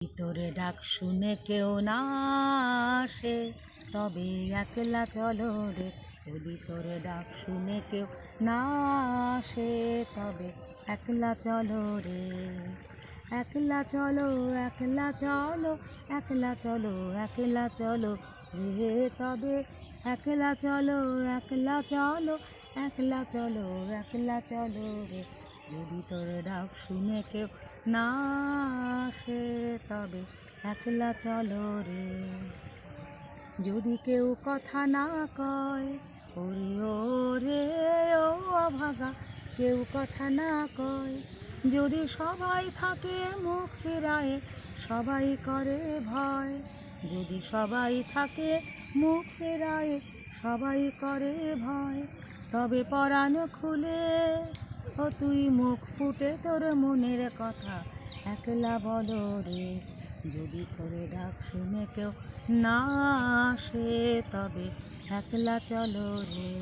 তোরে ডাক শুনে কেউ না আসে তবে একলা চলো রে। যদি তোরে ডাক শুনে কেউ না আসে তবে একলা চলো রে। একলা চলো একলা চলো একলা চলো একলা চলো রে। তবে একলা চলো একলা চলো একলা চলো একলা চলো রে। যদি তোর ডাক শুনে কেউ না আসে তবে একলা চলো রে। যদি কেউ কথা না কয় ওরে ও রে ও অভাগা, কেউ কথা না কয়, যদি সবাই থাকে মুখ ফিরায়ে সবাই করে ভয়। যদি সবাই থাকে মুখ ফিরায়ে সবাই করে ভয়, তবে পরাণ খুলে ও তুই মুখ ফুটে তোর মনের কথা একলা বলো রে। যদি তোরে ডাক শুনে কেউ না আসে তবে একলা চলো রে।